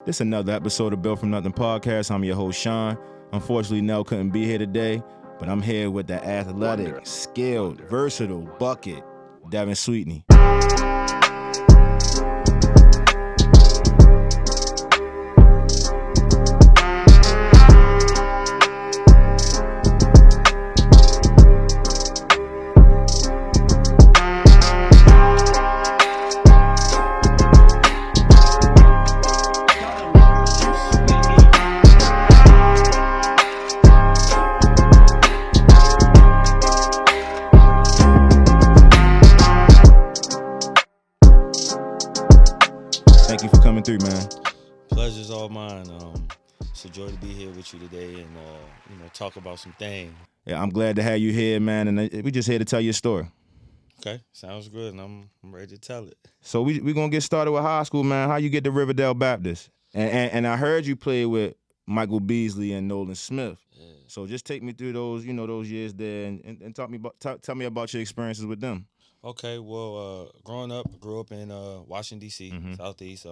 This is another episode of Built From Nothing podcast. I'm your host, Sean. Unfortunately, Nell couldn't be here today, but I'm here with the athletic, skilled, versatile bucket, Devin Sweetney. Thank you for coming through, man. Pleasure's all mine. It's a joy to be here with you today and talk about some things. Yeah, I'm glad to have you here, man, and we just here to tell your story. Okay, sounds good, and I'm ready to tell it. So we gonna get started with high school, man. How you get to Riverdale Baptist? And I heard you play with Michael Beasley and Nolan Smith. Yeah. So just take me through those years there, and tell me about your experiences with them. Okay, well, growing up, grew up in Washington D.C., Southeast.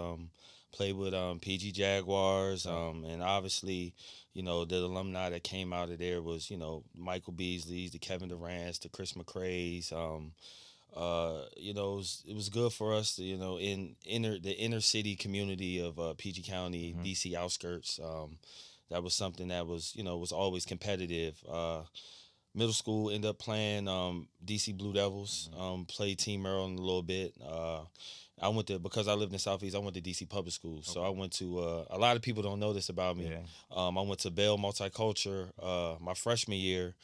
Played with PG Jaguars, and obviously, the alumni that came out of there was Michael Beasley's, the Kevin Durant's, the Chris McCrae's. It was good for us to, in the inner city community of PG County, DC outskirts. That was something that was always competitive. Middle school, ended up playing DC Blue Devils. Played Team Maryland a little bit. Because I lived in Southeast, I went to DC public schools. So I went to a lot of people don't know this about me. Yeah. I went to Bell Multicultural my freshman year,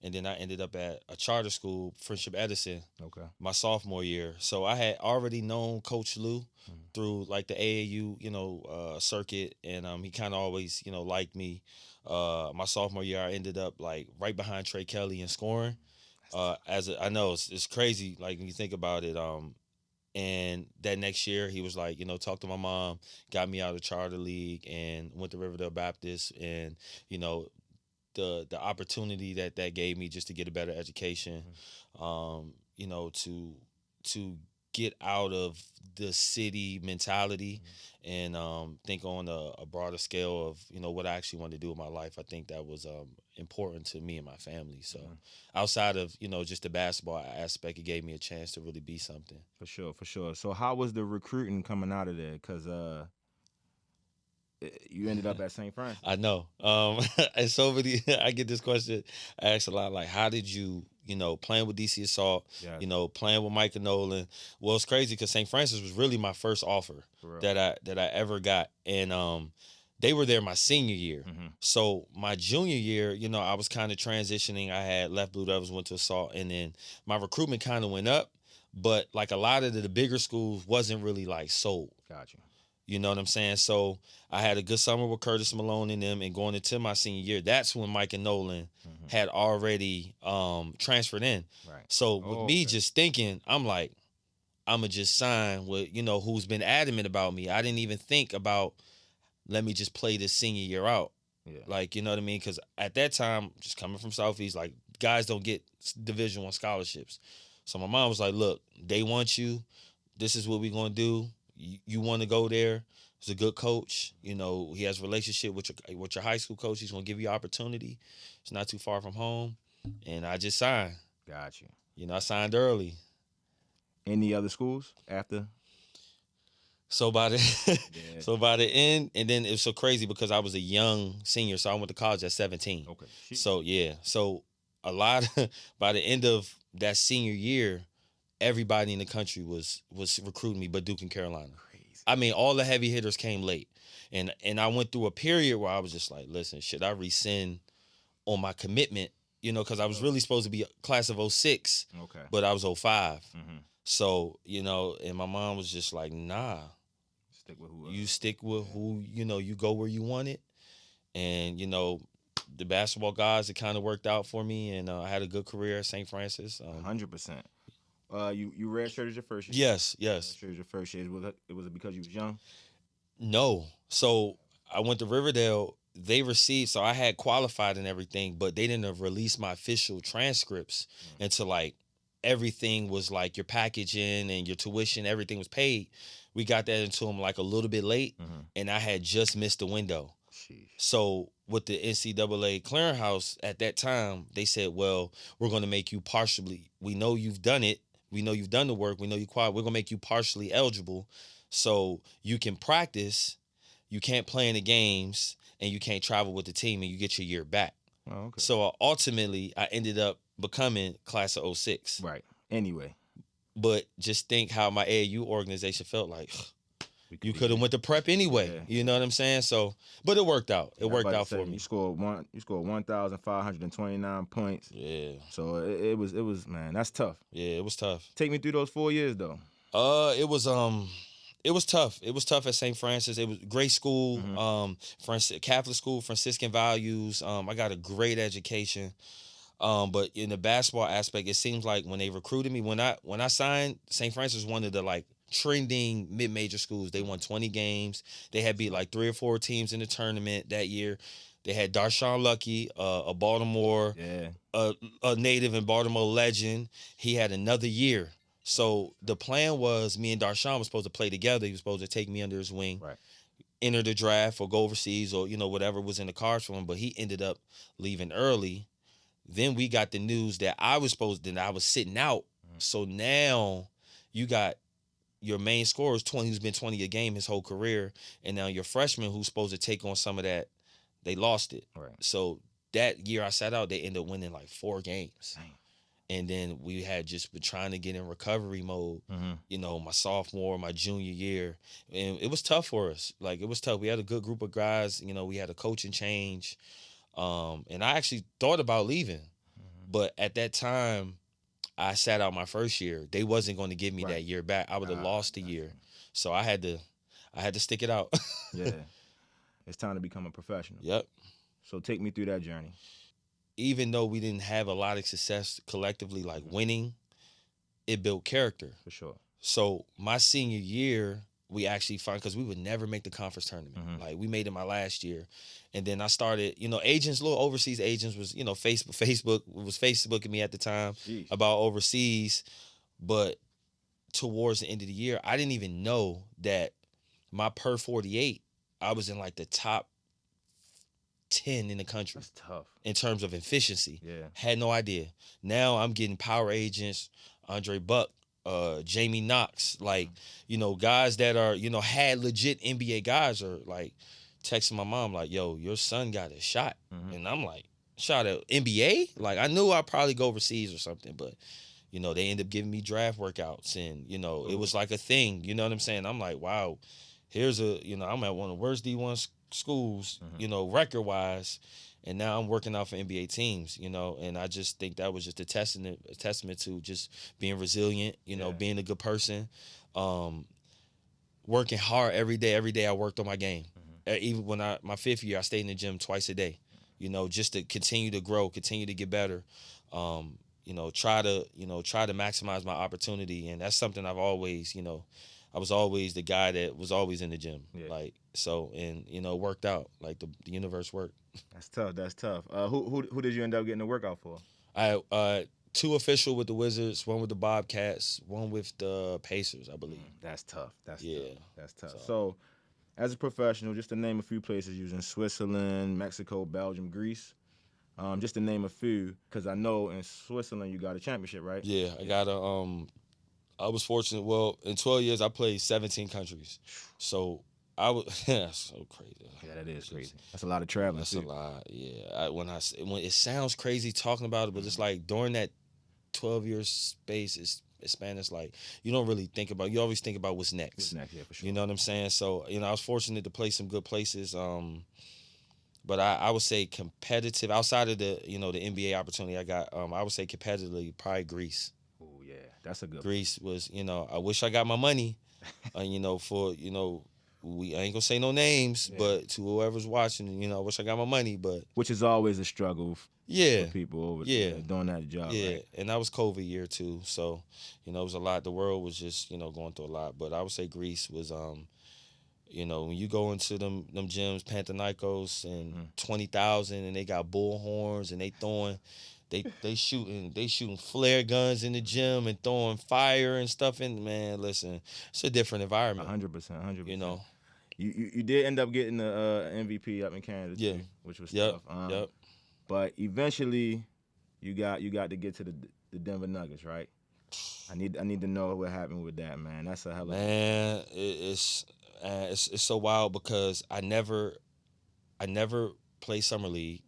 and then I ended up at a charter school, Friendship Edison, my sophomore year. So I had already known Coach Lou through like the AAU, circuit, and he kind of always, liked me. My sophomore year, I ended up like right behind Trey Kelly in scoring. I know it's crazy, like when you think about it. And that next year, he was like, talk to my mom, got me out of charter league, and went to Riverdale Baptist, and the opportunity that gave me just to get a better education, to get out of the city mentality and think on a broader scale of what I actually wanted to do with my life. I think that was important to me and my family. So outside of just the basketball aspect, it gave me a chance to really be something. For sure. So how was the recruiting coming out of there? Because you ended up at St. Francis. I know. And so many, I get this question asked a lot, like, how did you, playing with DC Assault, playing with Mike and Nolan. Well, it's crazy because St. Francis was really my first offer that I ever got. And they were there my senior year. So my junior year, I was kind of transitioning. I had left Blue Devils, went to Assault, and then my recruitment kind of went up. But like a lot of the bigger schools wasn't really like sold. Gotcha. You know what I'm saying? So I had a good summer with Curtis Malone and them, and going into my senior year, that's when Mike and Nolan had already transferred in. Right. So with me just thinking, I'm like, I'm going to just sign with, who's been adamant about me. I didn't even think about, let me just play this senior year out. Yeah. Like, you know what I mean? Because at that time, just coming from Southeast, like, guys don't get Division I scholarships. So my mom was like, look, they want you. This is what we're going to do. You want to go there. He's a good coach. He has a relationship with your high school coach. He's going to give you opportunity. It's not too far from home. And I just signed. Got you. I signed early. Any other schools after? So by the end, and then it was so crazy because I was a young senior, so I went to college at 17. Okay. So yeah. So a lot by the end of that senior year, everybody in the country was recruiting me, but Duke and Carolina. Crazy. I mean, all the heavy hitters came late. And I went through a period where I was just like, listen, should I rescind on my commitment? Because I was really supposed to be a class of 06, but I was 05. So, and my mom was just like, nah. Stick with who you stick with who, you go where you want it. And, the basketball guys, it kind of worked out for me, and I had a good career at St. Francis. 100%. You redshirted your first year? Yes. Redshirted your first year. Was it because you was young? No. So I went to Riverdale. They received, so I had qualified and everything, but they didn't release my official transcripts until like everything was like your packaging and your tuition, everything was paid. We got that into him like a little bit late, and I had just missed the window. Sheesh. So with the NCAA clearinghouse at that time, they said, well, we're going to make you partially. We know you've done it. We know you've done the work. We know you qualified. We're going to make you partially eligible so you can practice. You can't play in the games, and you can't travel with the team, and you get your year back. Oh, okay. So ultimately, I ended up becoming class of 06. Right. Anyway. But just think how my AAU organization felt like. You could have went to prep anyway. Yeah. You know what I'm saying? So, but it worked out. It worked out for me. You scored 1,529 points. Yeah. So it was man, that's tough. Yeah, it was tough. Take me through those 4 years though. It was tough. It was tough at St. Francis. It was a great school. Catholic school, Franciscan values. I got a great education. But in the basketball aspect, it seems like when they recruited me, when I signed, St. Francis was one of the like trending mid-major schools. They won 20 games. They had beat like 3 or 4 teams in the tournament that year. They had Darshawn Lucky, a Baltimore, a native and Baltimore legend. He had another year. So the plan was me and Darshawn was supposed to play together. He was supposed to take me under his wing, enter the draft or go overseas or, whatever was in the cards for him. But he ended up leaving early. Then we got the news that I was sitting out. So now you got your main scorer is 20, who's been 20 a game his whole career, and now your freshman who's supposed to take on some of that, they lost it. Right. So that year I sat out, they ended up winning like 4 games. Dang. And then we had just been trying to get in recovery mode, my sophomore, my junior year. And it was tough for us. Like, it was tough. We had a good group of guys. We had a coaching change. And I actually thought about leaving. But at that time, I sat out my first year. They wasn't going to give me that year back. I would have lost a year. So I had to stick it out. Yeah. It's time to become a professional. Yep. So take me through that journey. Even though we didn't have a lot of success collectively, like winning, it built character. For sure. So my senior year, we actually found, because we would never make the conference tournament. Like, we made it my last year. And then I started, agents, little overseas agents was, Facebook was Facebooking me at the time. Jeez. About overseas. But towards the end of the year, I didn't even know that my per 48, I was in like the top 10 in the country. That's tough. In terms of efficiency. Yeah. Had no idea. Now I'm getting power agents, Andre Buck, Jamie Knox, like, guys that are, had legit NBA guys are like texting my mom like, yo, your son got a shot. And I'm like, shot at NBA? Like, I knew I'd probably go overseas or something, but, they ended up giving me draft workouts and, it was like a thing. You know what I'm saying? I'm like, wow, here's I'm at one of the worst D1 schools, record-wise, and now I'm working out for NBA teams, and I just think that was just a testament to just being resilient, being a good person, working hard every day. Every day I worked on my game. Even when my 5th year, I stayed in the gym twice a day, just to continue to grow, continue to get better, try to maximize my opportunity. And that's something I've always, I was always the guy that was always in the gym. Yeah. Like, so, and, it worked out. Like, the universe worked. That's tough. Who did you end up getting the workout for? I 2 official with the Wizards, 1 with the Bobcats, 1 with the Pacers, I believe. That's tough. That's tough. So, So, as a professional, just to name a few places, using Switzerland, Mexico, Belgium, Greece, just to name a few, because I know in Switzerland you got a championship, right? Yeah, I got I was fortunate. Well, in 12 years, I played 17 countries. So I was so crazy. Yeah, that is crazy. That's a lot of traveling. That's a lot. Yeah. When it sounds crazy talking about it, but it's like during that 12-year space, it's like you don't really think about. You always think about what's next. What's next? Yeah, for sure. You know what I'm saying? So I was fortunate to play some good places. But I would say competitive outside of the the NBA opportunity I got. I would say competitively probably Greece. Oh yeah, that's a good. Greece was I wish I got my money, for I ain't gonna say no names, but to whoever's watching, I wish I got my money, but which is always a struggle. For people over doing that job. Yeah, right? And that was COVID year too, so it was a lot. The world was just going through a lot, but I would say Greece was when you go into them gyms, Panathinaikos and 20,000, and they got bullhorns and they throwing They shooting flare guns in the gym and throwing fire and stuff in. Man, listen, it's a different environment. 100%. You know. You did end up getting the MVP up in Canada too, which was tough. Yep. But eventually, you got to get to the Denver Nuggets, right? I need to know what happened with that, man. That's a hell of man. It's so wild because I never played summer league,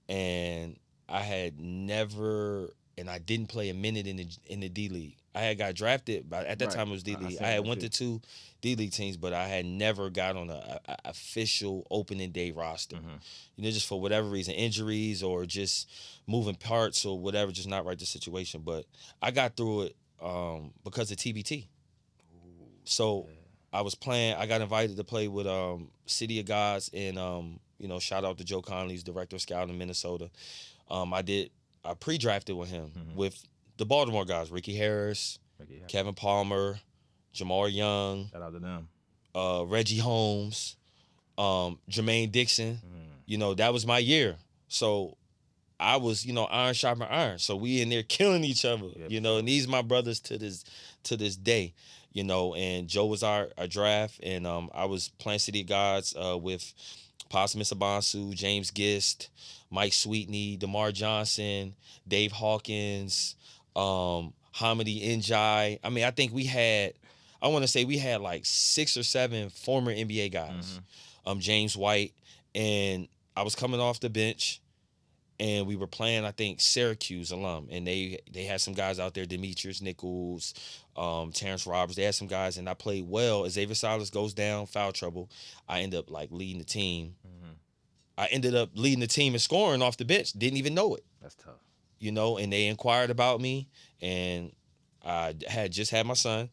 and I had never, and I didn't play a minute in the D League. I had got drafted, but at that time it was D League. I had went to 2 D League teams, but I had never got on a official opening day roster. You know, just for whatever reason, injuries or just moving parts or whatever, just not right the situation. But I got through it because of TBT. So I was playing. I got invited to play with City of Gods and you know, shout out to Joe Conley's director of scouting in Minnesota. I pre-drafted with him with the Baltimore guys, Ricky Harris, Kevin Palmer, Jamar Young. Shout out to them. Reggie Holmes, Jermaine Dixon. You know, that was my year. So I was, you know, iron sharpening iron. So we in there killing each other, you know, and these my brothers to this day, you know, and Joe was our draft, and I was playing City of Gods with Posthumous Abansu, James Gist, Mike Sweetney, DeMar Johnson, Dave Hawkins, Hamidi Njai. I mean, I think we had like 6 or 7 former NBA guys. James White, and I was coming off the bench, and we were playing, I think, Syracuse alum, and they had some guys out there, Demetrius Nichols, Terrence Roberts. They had some guys, and I played well. Xavier Silas goes down, foul trouble. I end up like leading the team. I ended up leading the team and scoring off the bench. Didn't even know it. That's tough. You know, and they inquired about me, and I had just had my son,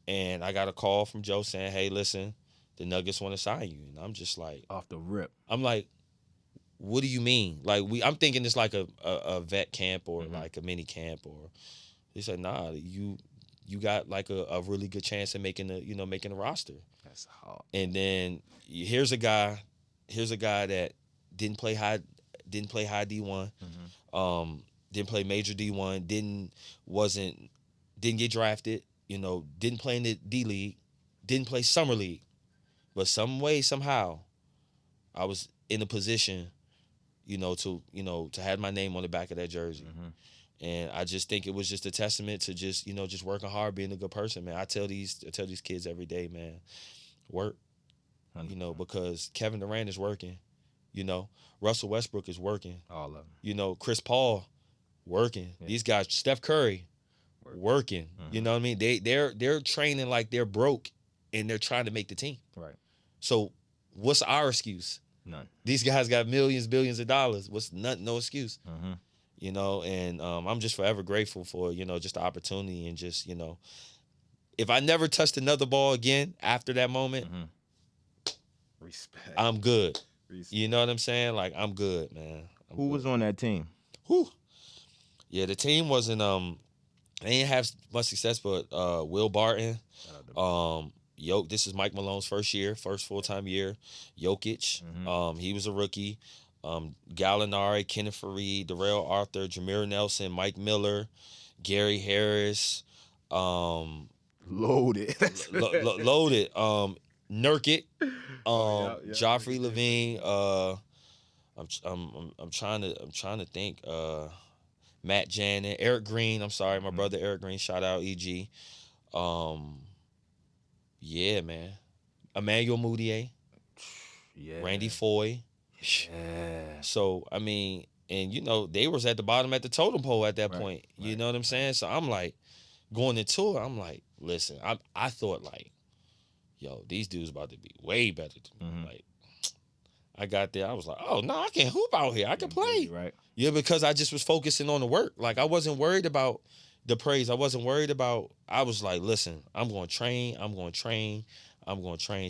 and I got a call from Joe saying, "Hey, listen, the Nuggets want to sign you." And I'm just like, off the rip. I'm like, what do you mean? Like, I'm thinking it's like a vet camp or like a mini camp, or he said, nah, you got like a really good chance of making the roster. That's hard. And then here's a guy that didn't play high D1, didn't play major D1, didn't get drafted, you know, didn't play in the D League, didn't play summer league, but some way somehow I was in a position, you know, to have my name on the back of that jersey. And I just think it was just a testament to just, you know, just working hard, being a good person, man. I tell these kids every day, man, work. 100%. You know, because Kevin Durant is working, you know, Russell Westbrook is working. All of them. You know, Chris Paul working. Yeah. These guys, Steph Curry working. You know what I mean? They're training like they're broke, and they're trying to make the team. Right. So what's our excuse? None. These guys got millions, billions of dollars. No excuse. You know, and I'm just forever grateful for, you know, just the opportunity, and just, you know, if I never touched another ball again after that moment, respect. I'm good. Respect. You know what I'm saying? Like, I'm good, man. Who was on that team? Yeah, the team wasn't they didn't have much success, but Will Barton, this is Mike Malone's first full-time year. Jokic, he was a rookie. Gallinari, Kenneth Faried, Darrell Arthur, Jameer Nelson, Mike Miller, Gary Harris, loaded. Loaded. Nurkic, Joffrey Levine. I'm trying to think. Matt Janin, Eric Green. I'm sorry, my brother Eric Green. Shout out EG. Yeah, man. Emmanuel Mudiay. Yeah. Randy Foye. Yeah. So, I mean, and, you know, they was at the bottom at the totem pole at that point. You know what I'm saying? So I'm like, going into it, I'm like, listen, I thought like, yo, these dudes about to be way better than me. Like, I got there, I was like, oh, no, I can hoop out here. I can play. Right. Yeah, because I just was focusing on the work. Like, I wasn't worried about the praise. I was like, listen, I'm going to train.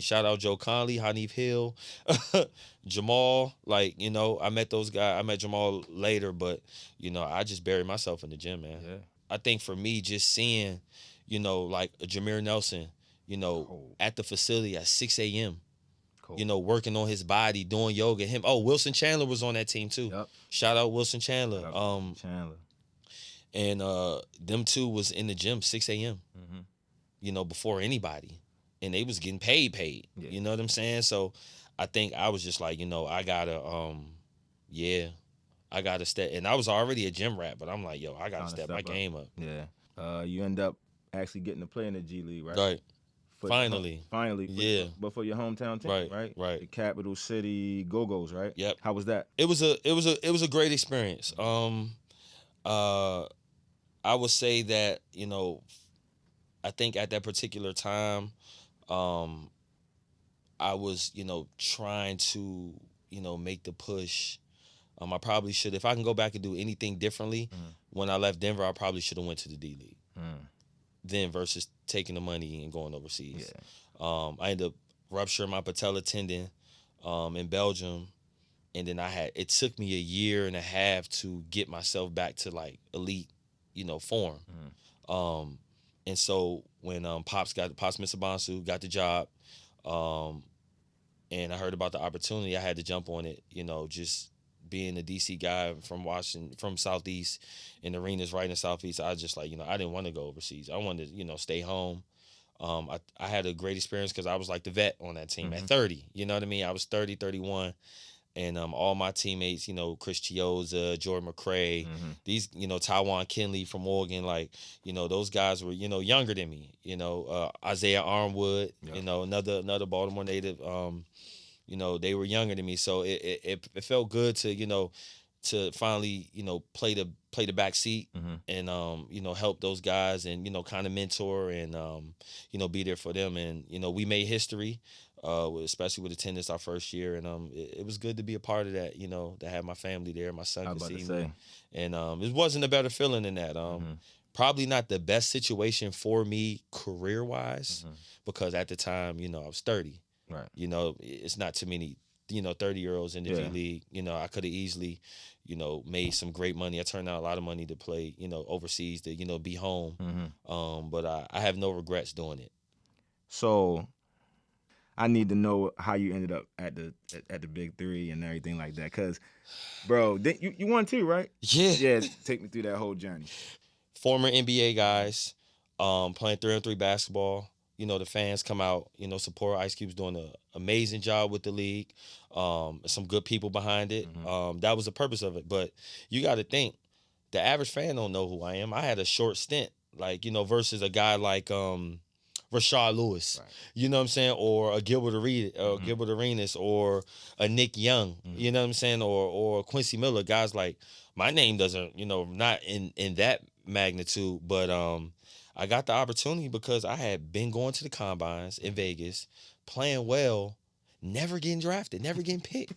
Shout out Joe Conley, Hanif Hill, Jamal. Like, you know, I met those guys. I met Jamal later, but, you know, I just buried myself in the gym, man. Yeah. I think for me, just seeing, you know, like a Jameer Nelson, you know, at the facility at 6 a.m., you know, working on his body, doing yoga. Wilson Chandler was on that team too. Yep. Shout out Wilson Chandler. Chandler. And them two was in the gym 6 a.m. You know, before anybody, and they was getting paid. Yeah. You know what I'm saying? So I think I was just like, you know, I gotta step. And I was already a gym rat, but I'm like, yo, I gotta step my game up. Yeah. You end up actually getting to play in the G League, right? Right. Finally. Yeah. But for your hometown team, right? The Capital City Go-Go's, right? Yep. How was that? It was a great experience. I would say that, you know, I think at that particular time, I was, you know, trying to, you know, make the push. I probably should, if I can go back and do anything differently, when I left Denver, I probably should have went to the D League. Then versus taking the money and going overseas. Yeah. I ended up rupturing my patella tendon in Belgium, and then it took me a year and a half to get myself back to like elite, you know, form. And so when Pops Mr. got the job, and I heard about the opportunity, I had to jump on it. You know, just being a DC guy from Washington, from Southeast, in arenas right in the Southeast, I was just like, you know, I didn't want to go overseas. I wanted to, you know, stay home. I had a great experience because I was like the vet on that team at 30. You know what I mean? I was 30, 31. And all my teammates, you know, Chris Chioza, Jordan McCray, these, you know, Tywan Kinley from Oregon, like, you know, those guys were, you know, younger than me. You know, Isaiah Armwood, you know, another Baltimore native. You know, they were younger than me, so it felt good to, you know, to finally, you know, play the back seat and you know, help those guys and, you know, kind of mentor and you know, be there for them. And, you know, we made history, especially with attendance our first year, and it was good to be a part of that. You know, to have my family there, my son could see me, and it wasn't a better feeling than that. Probably not the best situation for me career wise, because at the time, you know, I was 30. Right. You know, it's not too many, you know, 30-year-olds in the G League. You know, I could have easily, you know, made some great money. I turned out a lot of money to play, you know, overseas, to, you know, be home. But I have no regrets doing it. So I need to know how you ended up at the Big Three and everything like that. Because, bro, you won too, right? Yeah. Yeah, take me through that whole journey. Former NBA guys, playing 3-on-3 basketball. You know, the fans come out, you know, support. Ice Cube's doing an amazing job with the league. Some good people behind it. That was the purpose of it. But you got to think, the average fan don't know who I am. I had a short stint, like, you know, versus a guy like Rashard Lewis, right. You know what I'm saying? Or a Gilbert Arenas, or a Nick Young, you know what I'm saying? Or Quincy Miller, guys like, my name doesn't, you know, not in that magnitude, but I got the opportunity because I had been going to the combines in Vegas, playing well, never getting drafted, never getting picked.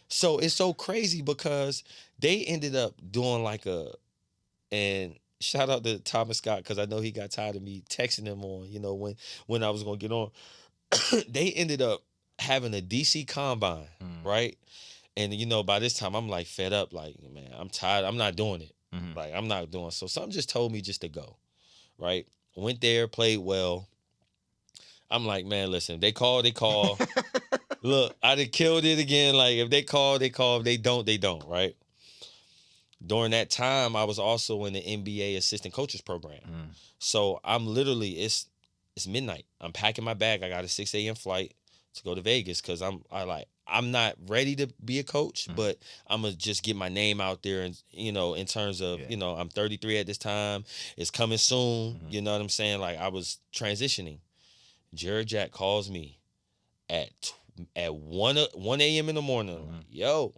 So it's so crazy because they ended up doing and shout out to Thomas Scott, because I know he got tired of me texting him on, you know, when I was going to get on. They ended up having a DC combine, right? And, you know, by this time, I'm like fed up, like, man, I'm tired. I'm not doing it. Like, I'm not doing it. So something just told me just to go. Right? Went there, played well. I'm like, man, listen, they call. Look, I done killed it again. Like, if they call, they call. If they don't, right? During that time, I was also in the NBA assistant coaches program. So I'm literally, it's midnight. I'm packing my bag. I got a 6 a.m. flight to go to Vegas because I'm not ready to be a coach, but I'm going to just get my name out there, and, you know, in terms of, you know, I'm 33 at this time. It's coming soon. You know what I'm saying? Like, I was transitioning. Jared Jack calls me at 1 a.m. in the morning. Like, yo.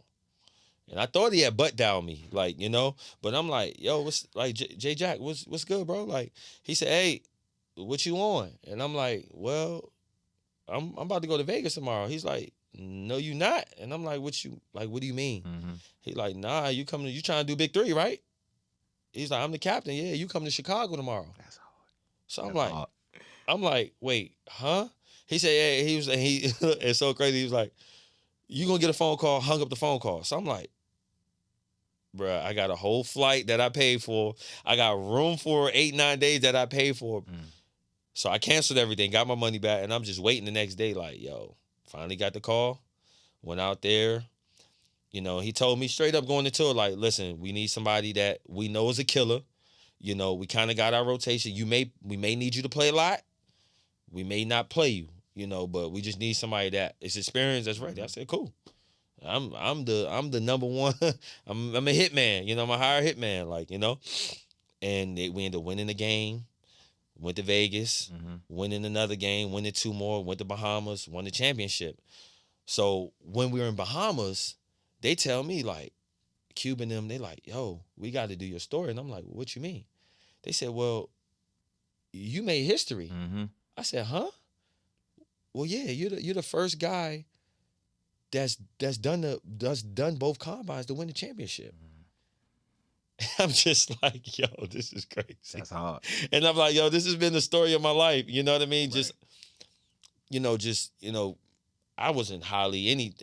And I thought he had butt dialed me, like, you know, but I'm like, yo, what's like, J Jack, what's good, bro? Like, he said, hey, what you on? And I'm like, well, I'm about to go to Vegas tomorrow. He's like, no, you not. And I'm like, what do you mean? He's like, nah, you trying to do Big Three, right? He's like, I'm the captain. Yeah, you coming to Chicago tomorrow. That's hard. So I'm like, wait, huh? He said, yeah, it's so crazy. He was like, you gonna get a phone call, hung up the phone call. So I'm like, bruh, I got a whole flight that I paid for. I got room for 8-9 days that I paid for. So I canceled everything, got my money back, and I'm just waiting the next day like, yo, Finally got the call. Went out there. He told me straight up going into it, like, listen, we need somebody that we know is a killer. We kind of got our rotation. We may need you to play a lot. We may not play you, but we just need somebody that is experienced, that's ready. I said, cool. I'm the number one. I'm a hitman. I'm a higher hitman. And we ended up winning the game. Went to Vegas, winning another game, winning 2 more. Went to Bahamas, won the championship. So when we were in Bahamas, they tell me, like, Cuban them, they like, yo, we got to do your story. And I'm like, well, what you mean? They said, well, you made history. I said, huh? Well, yeah, you're the first guy that's done both combines to win the championship. I'm just like, yo, this is crazy. That's hard. And I'm like, yo, this has been the story of my life. You know what I mean? Right. I wasn't highly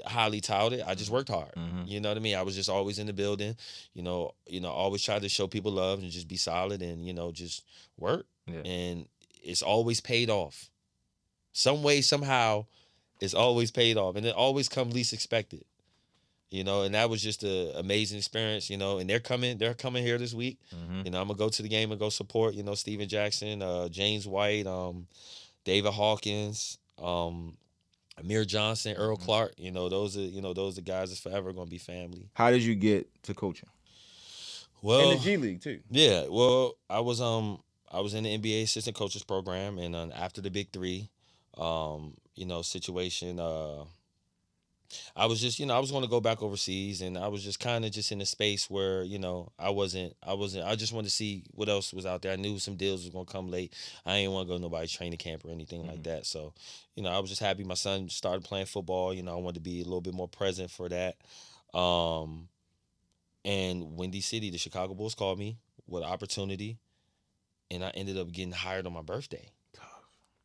touted. I just worked hard. You know what I mean? I was just always in the building. Always tried to show people love and just be solid and just work. Yeah. And it's always paid off. Some way, somehow, it's always paid off, and it always comes least expected. And that was just an amazing experience. And they're coming here this week. I'm gonna go to the game and go support. Steven Jackson, James White, David Hawkins, Amir Johnson, Earl Clark. Those are guys that's forever gonna be family. How did you get to coaching? Well, in the G League too. Yeah. Well, I was in the NBA assistant coaches program, and after the Big Three, situation. I was just, I was going to go back overseas, and I was just kind of just in a space where, I just wanted to see what else was out there. I knew some deals was going to come late. I ain't want to go to nobody's training camp or anything like that. So, I was just happy my son started playing football. I wanted to be a little bit more present for that. And Windy City, the Chicago Bulls called me with an opportunity, and I ended up getting hired on my birthday.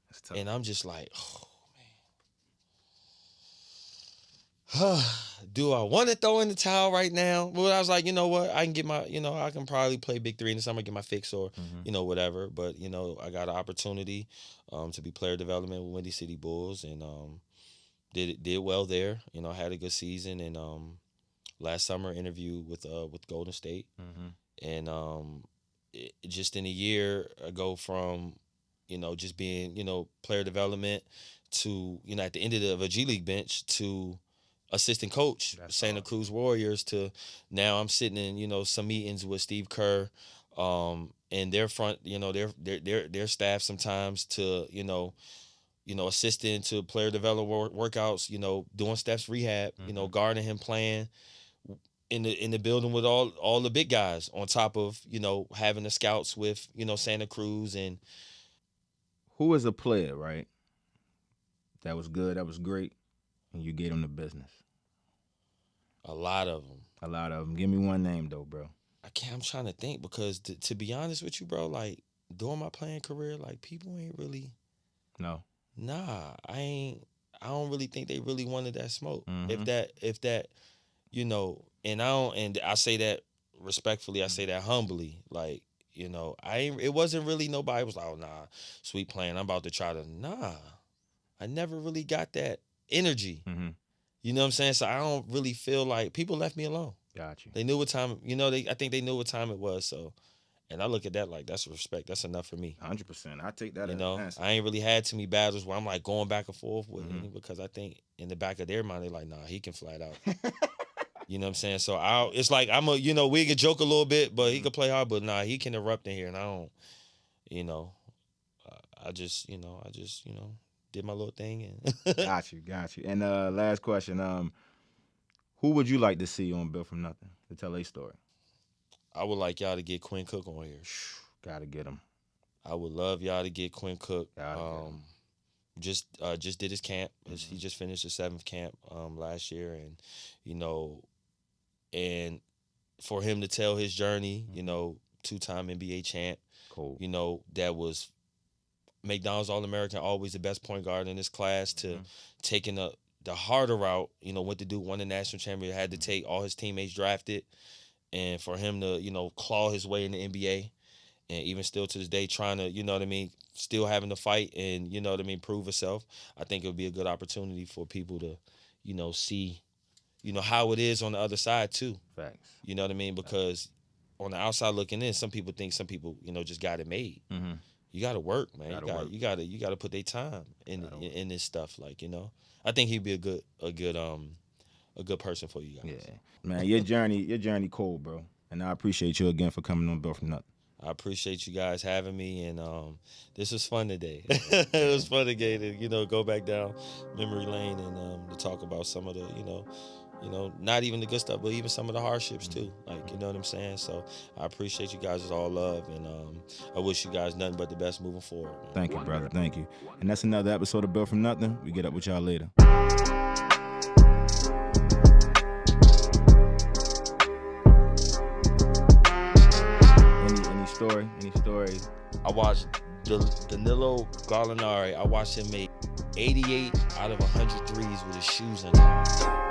That's tough. And I'm just like, oh, do I want to throw in the towel right now? Well, I was like, you know what? I can get my, I can probably play Big Three in the summer, get my fix or, whatever. But, I got an opportunity to be player development with Windy City Bulls, and did well there. Had a good season, and last summer interviewed with Golden State, and just in a year ago from, just being, player development to, at the end of a G League bench to assistant coach, Santa Cruz Warriors, to now I'm sitting in, some meetings with Steve Kerr, and their front, their staff sometimes to, assisting to player development workouts, doing steps rehab, guarding him, playing in the building with all the big guys on top of, having the scouts with, Santa Cruz. And who is a player, right? That was good, that was great, and you gave them the business. A lot of them. Give me one name, though, bro. I'm trying to think, because to be honest with you, bro, like, during my playing career, like, people ain't really. No. Nah, I don't really think they really wanted that smoke. If that, and I say that respectfully, I say that humbly, like, it wasn't really nobody was like, oh, nah, sweet playing, I'm about to try to, nah. I never really got that energy. You know what I'm saying? So I don't really feel like people left me alone. Got you. They knew what time, I think they knew what time it was. So, and I look at that like that's respect. That's enough for me. 100%. I take that as an answer. I ain't really had too many battles where I'm like going back and forth with him, because I think in the back of their mind, they're like, nah, he can flat out. You know what I'm saying? So it's like we could joke a little bit, but he could play hard, but nah, he can erupt in here, and I don't, I just did my little thing. And Got you. And last question, who would you like to see on Built From Nothing to tell a story? I would like y'all to get Quinn Cook on here. Gotta get him. I would love y'all to get Quinn Cook. Just did his camp. He just finished his 7th camp last year, and and for him to tell his journey, 2-time NBA champ. Cool. That was McDonald's All-American, always the best point guard in this class, to taking the harder route, went to do, won the national championship, had to take all his teammates drafted, and for him to, claw his way in the NBA and even still to this day trying to, you know what I mean, still having to fight and, you know what I mean, prove herself. I think it would be a good opportunity for people to, you know, see, you know, how it is on the other side too. Facts. You know what I mean? Because on the outside looking in, some people, you know, just got it made. Mm-hmm. You got to work, man. You got to put their time in this stuff. Like, you know, I think he'd be a good person for you guys. Yeah, man. Your journey cool, bro. And I appreciate you again for coming on Built From Nothing. I appreciate you guys having me, and this was fun today. It was fun today to, you know, go back down memory lane and to talk about some of the, you know, not even the good stuff, but even some of the hardships too. Like, you know what I'm saying? So I appreciate you guys. It's all love, and I wish you guys nothing but the best moving forward, man. Thank you, brother. Thank you. And that's another episode of Built From Nothing. We get up with y'all later. Any story? I watched Danilo Gallinari. I watched him make 88 out of 100 threes with his shoes undone.